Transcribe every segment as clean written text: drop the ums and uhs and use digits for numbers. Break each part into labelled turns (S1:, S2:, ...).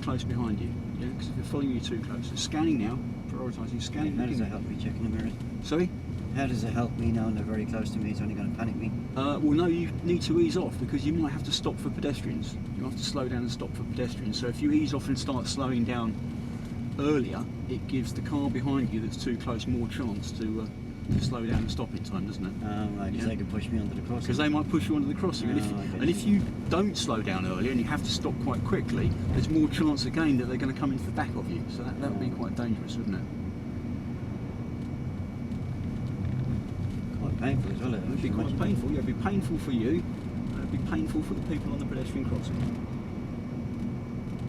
S1: close behind you, yeah, because if they're following you too close. So scanning now, prioritising scanning.
S2: How does that help me checking the mirrors?
S1: Sorry?
S2: How does it help me knowing they're very close to me? It's only going to panic me.
S1: Well, no, you need to ease off because you might have to stop for pedestrians. You have to slow down and stop for pedestrians. So if you ease off and start slowing down earlier, it gives the car behind you that's too close more chance to slow down and stop in time, doesn't it?
S2: Right, because they can push me onto the crossing.
S1: Because they might push you onto the crossing. And if you don't slow down earlier and you have to stop quite quickly, there's more chance again that they're going to come into the back of you. So that would be quite dangerous, wouldn't it?
S2: Quite painful as well.
S1: It would be quite painful. Yeah, it'd be painful for you. It'd be painful for the people on the pedestrian crossing.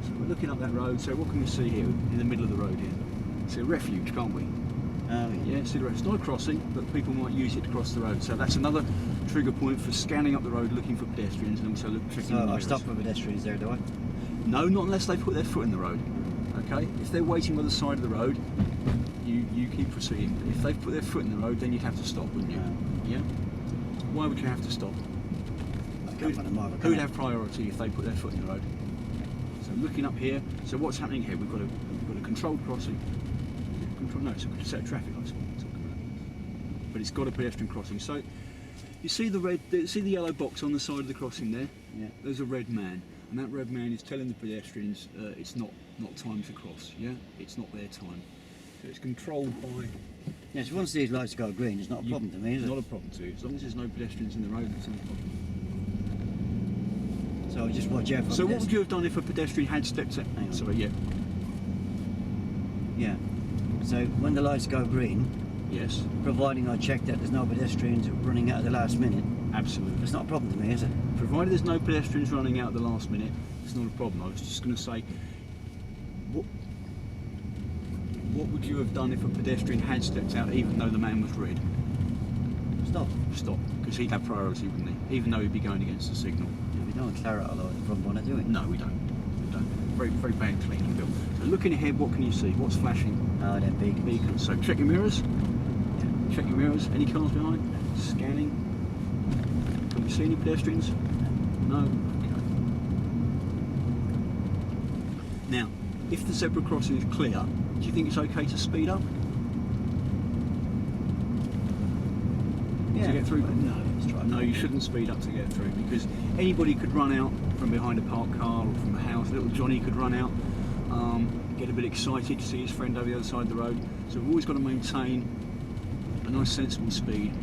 S1: So we're looking up that road. So what can we see here in the middle of the road here? See a refuge, can't we? Yeah, see the road. It's not a crossing, but people might use it to cross the road. So that's another trigger point for scanning up the road, looking for pedestrians, and also checking the mirrors.
S2: I stop for pedestrians there, do I?
S1: No, not unless they put their foot in the road. Okay, if they're waiting by the side of the road, you keep proceeding. If they've put their foot in the road, then you'd have to stop, wouldn't you? Yeah. Why would you have to stop? Who'd have priority if they put their foot in the road? So looking up here. So what's happening here? We've got a controlled crossing. No, it's a set of traffic lights. But it's got a pedestrian crossing. So you see the yellow box on the side of the crossing there?
S2: Yeah.
S1: There's a red man, and that red man is telling the pedestrians it's not time to cross. Yeah, it's not their time. So it's controlled by.
S2: Yes, once these lights go green, it's not a problem to me, is it?
S1: Not a problem to you. As long as there's no pedestrians in the road, it's not a problem.
S2: So just watch out for.
S1: So what would you have done if a pedestrian had stepped out? Sorry, yeah.
S2: Yeah. So when the lights go green,
S1: yes,
S2: providing I check that there's no pedestrians running out at the last minute,
S1: absolutely,
S2: it's not a problem to me, is it?
S1: Provided there's no pedestrians running out at the last minute, it's not a problem. I was just going to say, what would you have done if a pedestrian had stepped out, even though the man was red? Stop, because he'd have priority, wouldn't he? Even though he'd be going against the signal.
S2: Yeah, we don't clear out a lot of the front bonnet, do we?
S1: No, we don't. Very, very bad cleaning bill. So looking ahead, what can you see? What's flashing?
S2: Oh, they're beacons.
S1: So check your mirrors. Yeah. Check your mirrors. Any cars behind? Scanning. Can we see any pedestrians? No. Okay. Now, if the zebra crossing is clear, do you think it's okay to speed up?
S2: Yeah.
S1: To get through?
S2: No, let's try.
S1: No, you shouldn't speed up to get through, because anybody could run out from behind a parked car or from a house. Little Johnny could run out, get a bit excited to see his friend over the other side of the road. So we've always got to maintain a nice sensible speed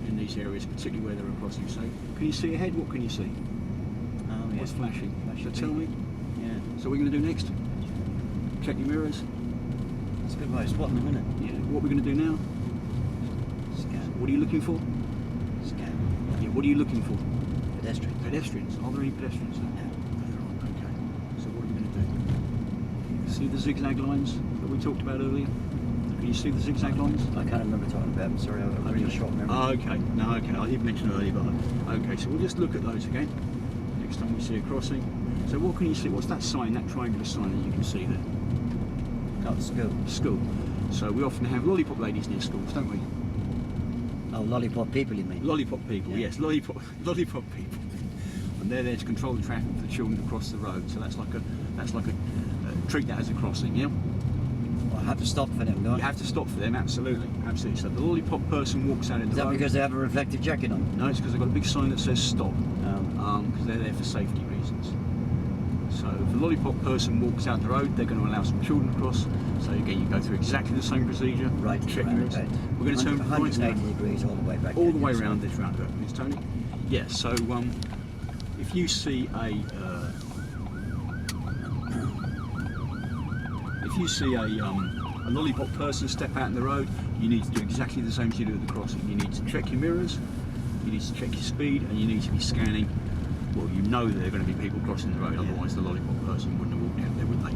S1: in these areas, particularly where there are crossings. So can you see ahead? What can you see?
S2: Oh, yeah.
S1: What's flashing? So tell me.
S2: Yeah.
S1: So what are we going to do next? Check your mirrors.
S2: It's a good way of spotting them, isn't it?
S1: Yeah. What are we going to do now?
S2: Scan.
S1: What are you looking for?
S2: Scan.
S1: Yeah. What are you looking for?
S2: Pedestrians.
S1: Pedestrians. Are there any pedestrians there?
S2: Yeah.
S1: Okay. So what are we going to do? See the zigzag lines that we talked about earlier? Can you see the zigzag lines?
S2: I can't remember talking about them. Sorry, I've got a really short memory.
S1: Oh, okay. No, okay. I did mention earlier, but okay. So we'll just look at those again next time we see a crossing. So what can you see? What's that sign? That triangular sign that you can see there?
S2: Oh, the school.
S1: School. So we often have lollipop ladies near schools, don't we?
S2: Oh, lollipop people, you mean?
S1: Lollipop people.
S2: Yeah.
S1: Yes, lollipop people. And they're there to control the traffic for the children across the road. So that's like a treat that as a crossing, yeah.
S2: Well, I have to stop for them, don't I?
S1: You have to stop for them, absolutely. So the lollipop person walks out in the road.
S2: Is that because they have a reflective jacket on?
S1: No, it's because they've got a big sign that says stop.
S2: Oh.
S1: Because they're there for safety reasons. So if the lollipop person walks out the road, they're going to allow some children across. So again, you go through exactly the same procedure.
S2: Right.
S1: Check your mirrors. We're going to turn
S2: 180 degrees all the way back.
S1: all the way around this roundabout, Miss Tony. Yeah. So if you see a lollipop person step out in the road, you need to do exactly the same as you do at the crossing. You need to check your mirrors, you need to check your speed, and you need to be scanning. Well, you know that there are going to be people crossing the road, otherwise the lollipop person wouldn't have walked out there, would they?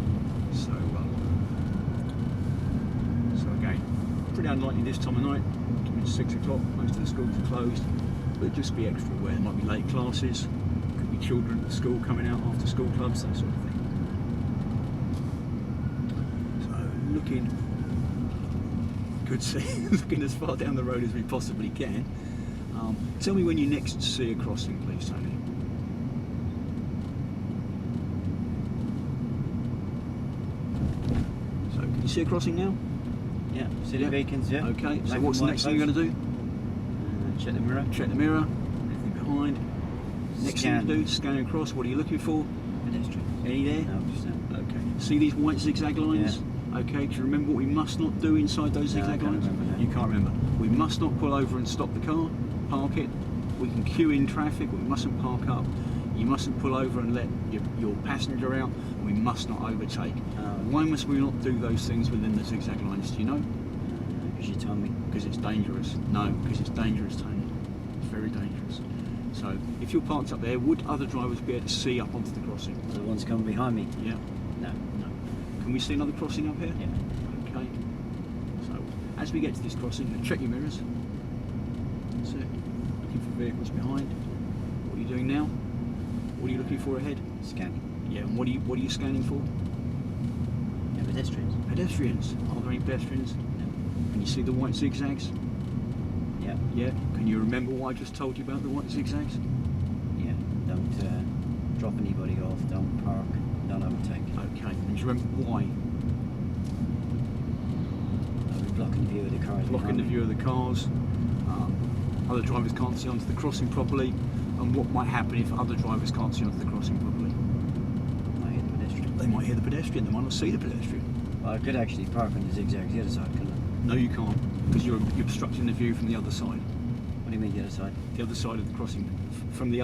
S1: So again, pretty unlikely this time of night. It's 6 o'clock, most of the schools are closed, but just be extra aware. There might be late classes, could be children at the school coming out after school clubs, that sort of thing. Looking as far down the road as we possibly can. Tell me when you next see a crossing, please, Tony. You see a crossing now?
S2: Yeah. See the
S1: Yeah.
S2: beacons, yeah.
S1: Okay, so
S2: Black
S1: what's the
S2: and
S1: next
S2: white
S1: thing you're going to do?
S2: posts. Check the mirror.
S1: Check the mirror, anything behind. Next
S2: Scan.
S1: thing you do, scan across. What are you looking for?
S2: Pedestrians.
S1: Any there?
S2: No, just
S1: Okay. See these white zigzag lines? Okay, do you remember what we must not do inside those
S2: No, I
S1: zigzag
S2: can't
S1: lines?
S2: remember that.
S1: You can't remember. We must not pull over and stop the car, park it. We can queue in traffic, but we mustn't park up. You mustn't pull over and let your passenger out. We must not overtake. Why must we not do those things within the zigzag lines? Do you know?
S2: Because you told me.
S1: Because it's dangerous. No, because it's dangerous, Tony. It's very dangerous. So, if you're parked up there, would other drivers be able to see up onto the crossing?
S2: The ones coming behind me.
S1: Yeah.
S2: No.
S1: No. Can we see another crossing up here?
S2: Yeah.
S1: Okay. So, as we get to this crossing, check your mirrors. That's it. Looking for vehicles behind. What are you doing now? What are you looking for ahead?
S2: Scanning.
S1: Yeah. And what are you scanning for?
S2: Yeah, pedestrians.
S1: Pedestrians. Are there any pedestrians?
S2: No.
S1: Can you see the white zigzags?
S2: Yeah.
S1: Yeah. Can you remember what I just told you about the white zigzags?
S2: Yeah. Don't drop anybody off. Don't park. Don't overtake.
S1: Okay. And do you remember why?
S2: Blocking the view of the cars.
S1: Blocking
S2: behind
S1: the
S2: me.
S1: view of the cars. Other drivers can't see onto the crossing properly. And what might happen if other drivers can't see onto the crossing properly?
S2: I hit the pedestrian.
S1: They might hear the pedestrian. They might not see the pedestrian.
S2: Well, I could actually park on the zigzags the other side, couldn't I?
S1: No, you can't, because you're obstructing the view from the other side.
S2: What do you mean the other side?
S1: The other side of the crossing, from the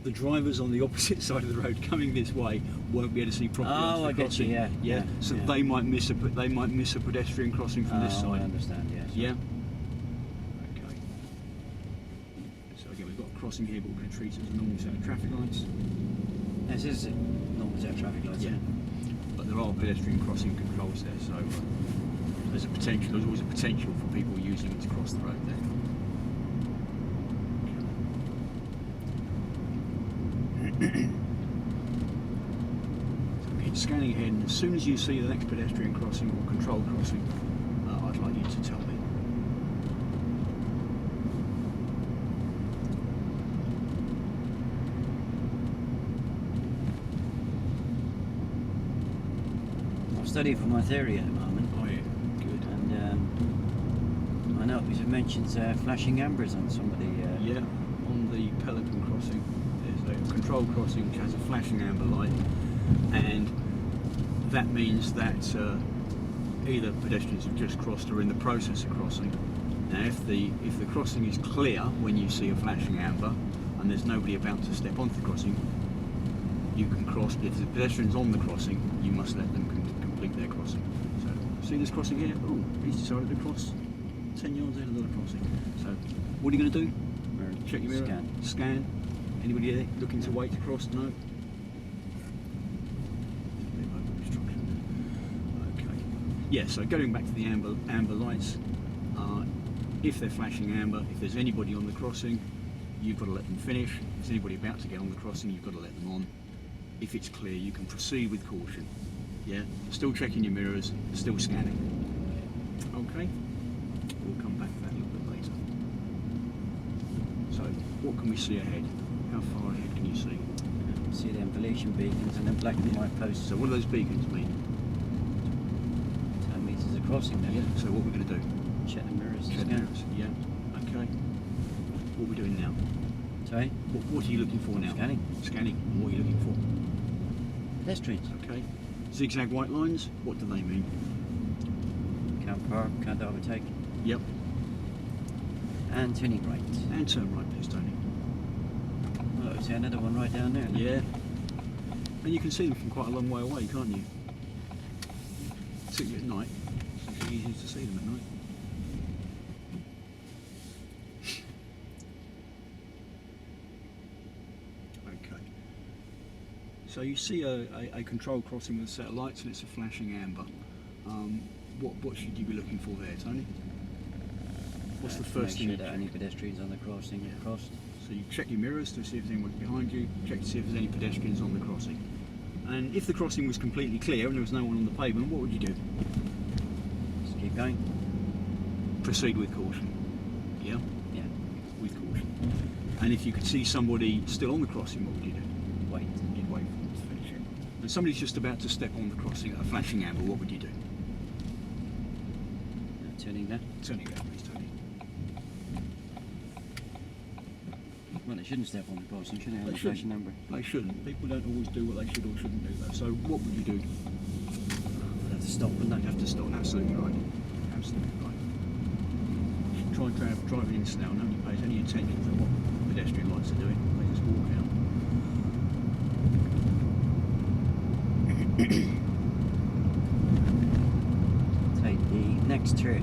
S1: the drivers on the opposite side of the road coming this way won't be able to see properly.
S2: Oh,
S1: onto the
S2: I get
S1: crossing.
S2: you. Yeah.
S1: Yeah. So
S2: yeah.
S1: they might miss a pedestrian crossing from this
S2: Oh, I
S1: side.
S2: understand. Yes.
S1: Yeah. Okay. So again, we've got a crossing here, but we're going to treat it as a normal set of traffic lights.
S2: This is a normal set of traffic lights.
S1: Yeah. But there are pedestrian crossing controls there, so there's a potential. There's always a potential for people using it to cross the road there. So keep scanning ahead, and as soon as you see the next pedestrian crossing or controlled crossing, I'd like you to tell me.
S2: I'm studying for my theory at the moment.
S1: Oh yeah, good.
S2: And I know it mentions flashing ambers on somebody.
S1: Yeah, on the Pelican crossing, there's a control crossing which has a flashing amber light, and that means that either pedestrians have just crossed or in the process of crossing. Now, if the crossing is clear when you see a flashing amber and there's nobody about to step onto the crossing, you can cross. But if the pedestrian's on the crossing, you must let them complete their crossing. So, see this crossing here? Oh, he's decided to cross 10 yards ahead of the other crossing. So, what are you going to do? Check your mirror.
S2: Scan.
S1: Scan. Anybody there looking to wait to cross? No. Okay. Yeah. So going back to the amber lights, if they're flashing amber, if there's anybody on the crossing, you've got to let them finish. If there's anybody about to get on the crossing, you've got to let them on. If it's clear, you can proceed with caution. Yeah. Still checking your mirrors. Still scanning. Okay. We'll come back to that a little bit later. So, what can we see ahead? How far ahead can you see?
S2: See the ventilation beacons and then black and white posts.
S1: So, what do those beacons mean?
S2: 10 metres of crossing there.
S1: Yeah. So, what we're going to do?
S2: Check the mirrors.
S1: Check
S2: Scan.
S1: mirrors. Yeah. Okay. What are we doing now?
S2: Sorry?
S1: What are you looking for now?
S2: Scanning.
S1: Scanning. And what are you looking for?
S2: Pedestrians.
S1: Okay. Zigzag white lines. What do they mean?
S2: Can't park, can't overtake.
S1: Yep.
S2: And turning right.
S1: And turn right, please, Tony.
S2: Oh, see another one right down there.
S1: Yeah. And you can see them from quite a long way away, can't you? Particularly at night. It's easier to see them at night. Okay. So you see a control crossing with a set of lights and it's a flashing amber. What should you be looking for there, Tony? What's the first thing
S2: Make
S1: you
S2: sure that any pedestrians on the crossing are crossed.
S1: So you check your mirrors to see if there's anyone behind you, check to see if there's any pedestrians on the crossing. And if the crossing was completely clear and there was no one on the pavement, what would you do?
S2: Just keep going.
S1: Proceed with caution. Yeah?
S2: Yeah.
S1: With caution. And if you could see somebody still on the crossing, what would you do?
S2: Wait.
S1: You'd wait for them to finish it. and somebody's just about to step on the crossing at a flashing amber, what would you do?
S2: Turning left.
S1: Turning left, please, Tony.
S2: Well, they shouldn't step on the crossing, should they? On
S1: They
S2: the
S1: shouldn't.
S2: flashing number.
S1: They shouldn't. People don't always do what they should or shouldn't do, though. So what would you do?
S2: They'd have to stop, wouldn't
S1: You'd
S2: they?
S1: have to stop. Absolutely right. Absolutely right. You should try driving in now. Nobody pays any attention to what pedestrian lights are doing. They just walk out.
S2: Take the next turn,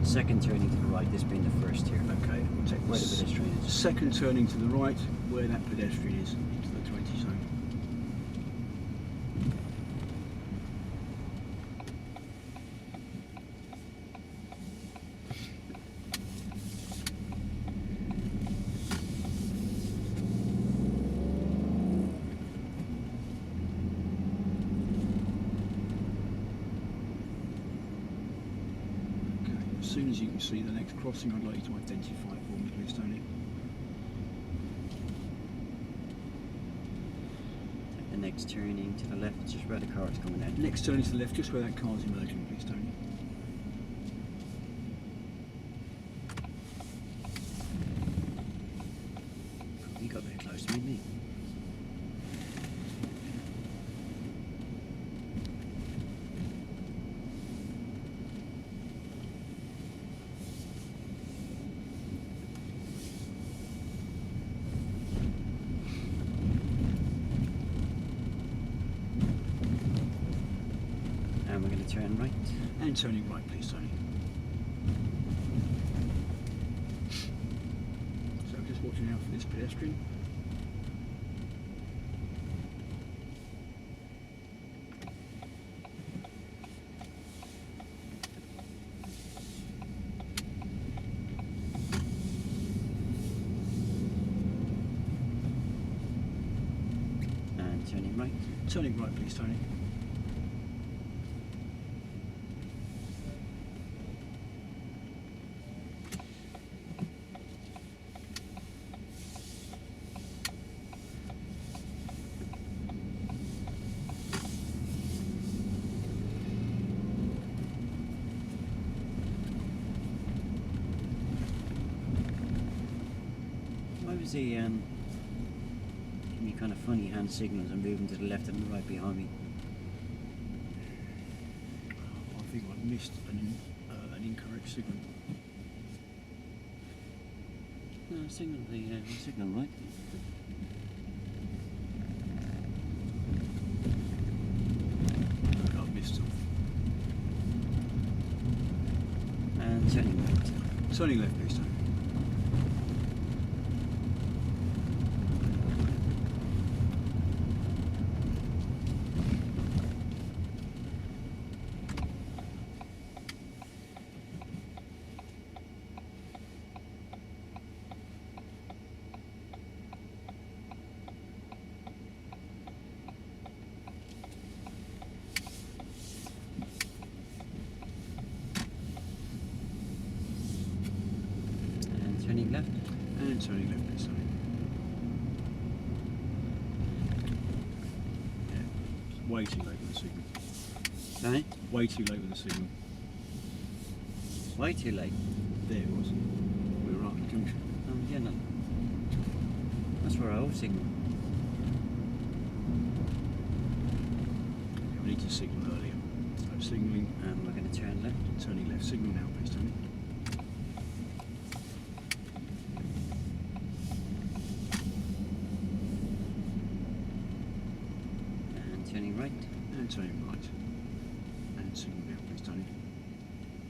S2: second turning to the right, this being the first here.
S1: Okay. We'll take
S2: Where the pedestrian is.
S1: second turning to the right, where that pedestrian is, into the 20 zone. As soon as you can see the next crossing, I'd like you to identify it for me, please, Tony.
S2: Take the next turning to the left, it's just where the car is coming out.
S1: Next turning to the left, just where that car's emerging, please, Tony.
S2: You got very close to me, didn't you? And we're going to turn right.
S1: And turning right, please, Tony. So just watching out for this pedestrian.
S2: And turning right.
S1: Turning right, please, Tony.
S2: Why was he giving me kind of funny hand signals and moving to the left and the right behind me?
S1: I think I've missed an incorrect signal.
S2: No, signal signal right.
S1: I've missed something.
S2: And turning right.
S1: Turning left, please, Tony.
S2: And turning left.
S1: And turning left, please, Tony. Yeah, it's way too late with the signal.
S2: Sorry?
S1: Way too late with the signal.
S2: Way too late.
S1: There it was. We were up in the junction.
S2: Yeah, no. That's where I always signal.
S1: We need to signal earlier. So signalling,
S2: And we're going to turn left.
S1: turning left. Signal now, please, Tony.
S2: And turning right.
S1: And turning right. And signal now, please, Tony.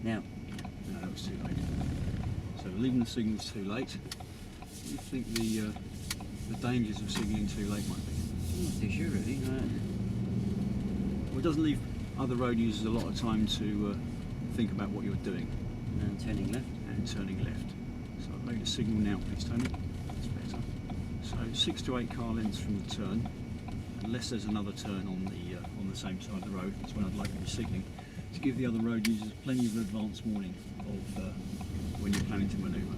S2: Now.
S1: No, that was too late. So leaving the signals too late. What do you think the dangers of signalling too late might be?
S2: I'm not too sure really.
S1: Well, it doesn't leave other road users a lot of time to think about what you're doing.
S2: And turning left.
S1: And turning left. So I've made a signal now, please, Tony. That's better. So 6 to 8 car lengths from the turn, unless there's another turn on the same side of the road. That's when I'd like to be signalling, to give the other road users plenty of advance warning of when you're planning to manoeuvre.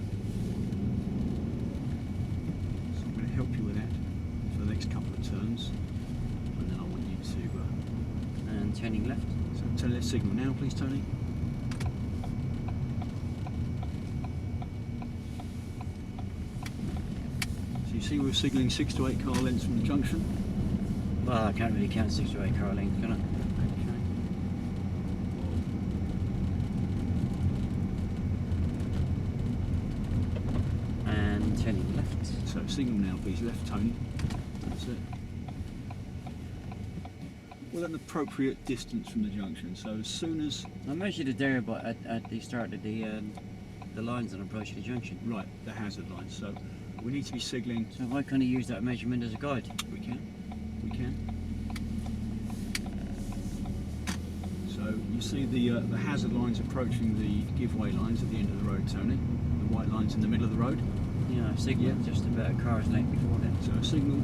S1: So I'm going to help you with that for the next couple of turns, and then I want you
S2: And turning left.
S1: So turn left signal now, please, Tony. So you see we're signalling 6 to 8 car lengths from the junction.
S2: Well, I can't really count 6 to 8 car lengths, can I? And turning left.
S1: So signal now, please, left, Tony. That's it. Well, at an appropriate distance from the junction. So as soon as
S2: I measured it there, but at the start of the lines on approach to the junction.
S1: right, the hazard line. So we need to be signalling.
S2: So why can't I use that measurement as a guide?
S1: We can. So you see the hazard lines approaching the giveaway lines at the end of the road, Tony. The white lines in the middle of the road.
S2: Yeah, I signalled just about a car's length before that.
S1: So signal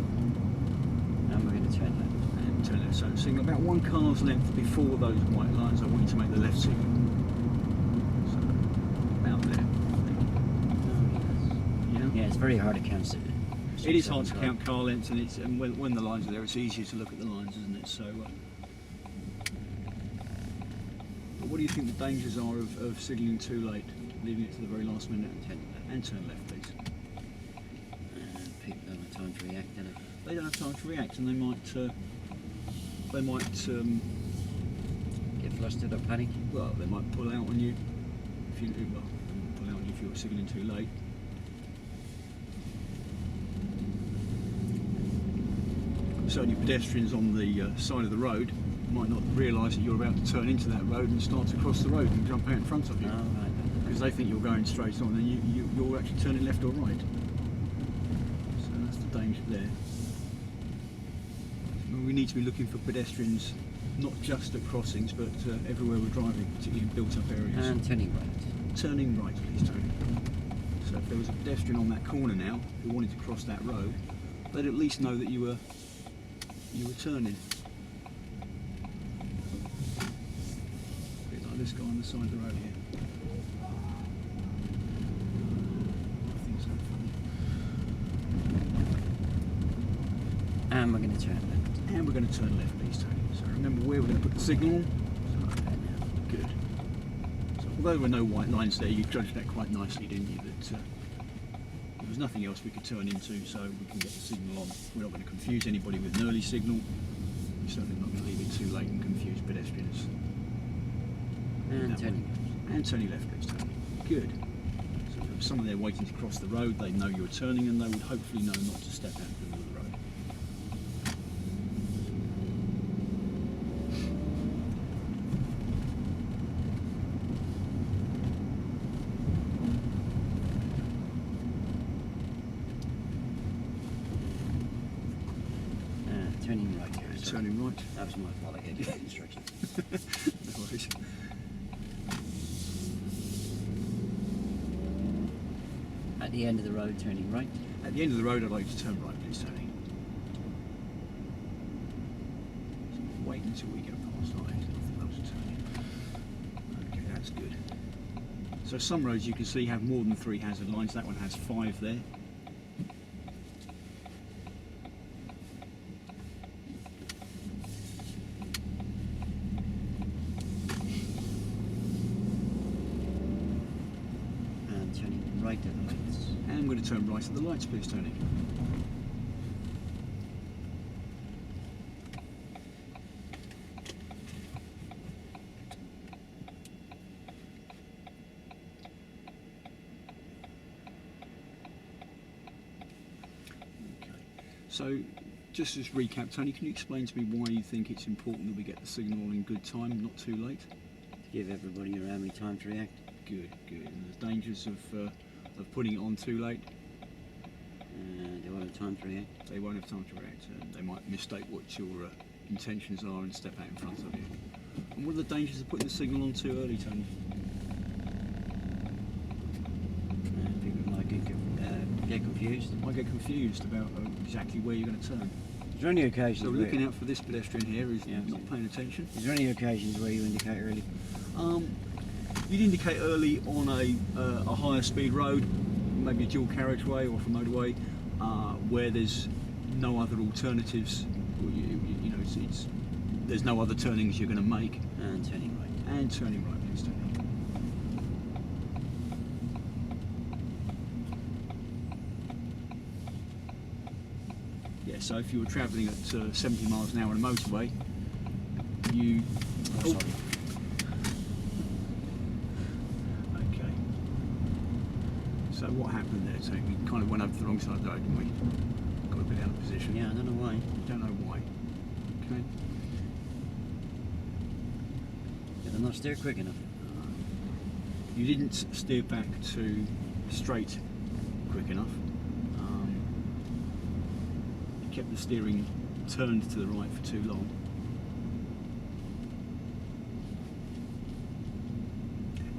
S2: And we're going to turn left.
S1: and turn left. So signal about 1 car's length before those white lines. I want you to make the left signal. So about there.
S2: Yeah, it's very hard to count.
S1: It is hard to count car lengths, and when the lines are there, it's easier to look at the lines, isn't it? So, but what do you think the dangers are of signalling too late, leaving it to the very last minute? And turn left, please.
S2: People don't have time to react, do they?
S1: They don't have time to react, and they might
S2: Get flustered or panic.
S1: well, they might pull out on you if you're signalling too late. Certainly pedestrians on the side of the road might not realise that you're about to turn into that road and start to cross the road and jump out in front of you.
S2: Oh, right.
S1: Because they think you're going straight on and you're actually turning left or right. So that's the danger there. We need to be looking for pedestrians not just at crossings but everywhere we're driving, particularly in built up areas.
S2: And turning right.
S1: Turning right, please, Tony. So if there was a pedestrian on that corner now who wanted to cross that road, they'd at least know that you were turning. A bit like this guy on the side of the road here. Nothing so funny.
S2: And we're going to turn left.
S1: And we're going to turn left, please, Tony. So remember where we're going to put the signal on. So good. So although there were no white lines there, you judged that quite nicely, didn't you? That there was nothing else we could turn into, so we can get the signal on. We're not going to confuse anybody with an early signal. We're certainly not going to leave it too late and confuse pedestrians.
S2: And turning
S1: left. And turning left, please, Tony. Good. So if there was someone there waiting to cross the road, they'd know you were turning and they would hopefully know not to step out in the middle of the road.
S2: Turning right here. Sorry.
S1: Turning right.
S2: That was my fault. I gave you that instruction.
S1: No worries.
S2: At the end of the road, turning right.
S1: At the end of the road, I'd like you to turn right, please, Tony. So wait until we get past that. Nothing else to turn. Okay, that's good. So some roads you can see have more than 3 hazard lines. That one has 5 there.
S2: Right at the lights.
S1: And I'm going to turn right at the lights, please, Tony. Okay. So, just as recap, Tony, can you explain to me why you think it's important that we get the signal in good time, not too late?
S2: To give everybody around me time to react.
S1: Good, good. And the dangers of putting it on too late?
S2: They won't have time to react.
S1: They won't have time to react. They might mistake what your intentions are and step out in front of you. And what are the dangers of putting the signal on too early, Tony?
S2: People might get confused.
S1: Might get confused about exactly where you're going to turn.
S2: Is there any occasions
S1: So
S2: where,
S1: looking out for this pedestrian here is not paying attention.
S2: Is there any occasions where you indicate early?
S1: You'd indicate early on a higher speed road, maybe a dual carriageway or off a motorway, where there's no other alternatives. You know, it's there's no other turnings you're going to make.
S2: And turning right.
S1: And turning right, please, turning. Yeah, so if you were travelling at 70 miles an hour on a motorway, you...
S2: Oh, sorry.
S1: Okay. So what happened there? So we kind of went over to the wrong side of the road, didn't we? Got a bit out of position.
S2: Yeah, I don't know why.
S1: Don't know why. Okay.
S2: Did I not steer quick enough?
S1: You didn't steer back to straight quick enough. You kept the steering turned to the right for too long.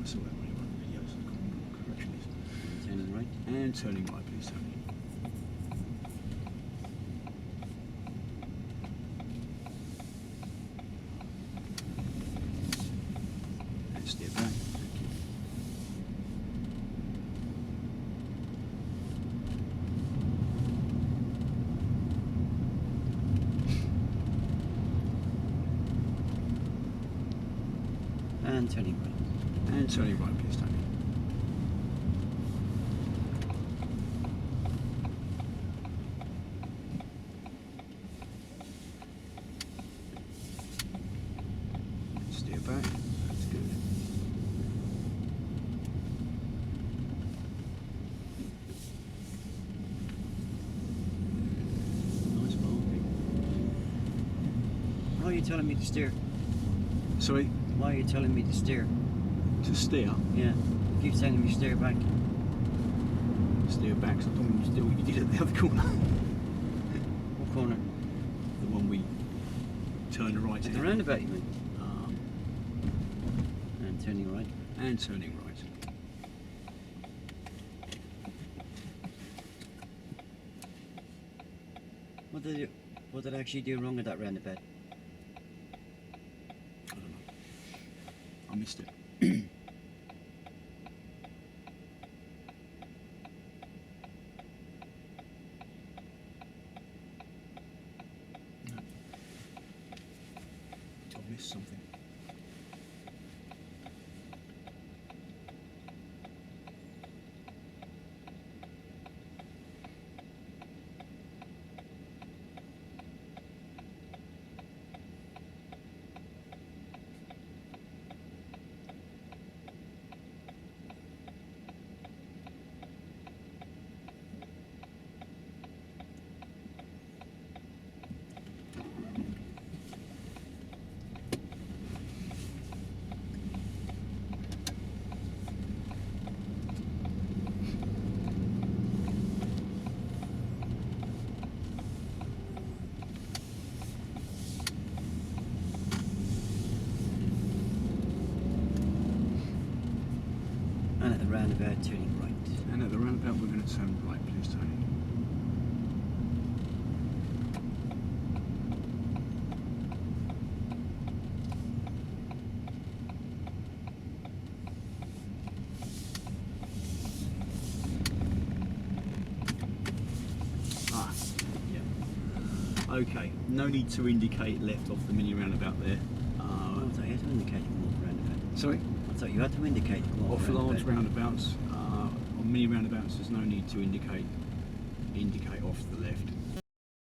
S1: I saw that when you were on the video, so the correction is.
S2: Turning right.
S1: And turning right, please, Tony. And steer back. Thank you.
S2: And turning right.
S1: And turning right, please, Tony. Steer back. That's good. Nice marking.
S2: Why are you telling me to steer?
S1: Sorry,
S2: Why are you telling me to steer?
S1: to steer.
S2: Yeah. You keep telling me steer back.
S1: Steer back, so I don't want you to do what you did at the other corner.
S2: What corner?
S1: The one we turned right
S2: At
S1: in.
S2: the roundabout, you mean?
S1: Um,
S2: And turning right.
S1: and turning right.
S2: What did I actually do wrong at that roundabout?
S1: I don't know. I missed it. No. I missed something.
S2: And at the roundabout, turning right.
S1: And at the roundabout, we're going to turn right, please, Tony. Ah, yeah. Okay, no need to indicate left off the mini roundabout there.
S2: Oh, I thought you had to indicate come off the roundabout.
S1: Sorry?
S2: I thought you had to indicate come off
S1: Off
S2: the
S1: large
S2: roundabout.
S1: roundabouts, on mini roundabouts, there's no need to indicate off to the left.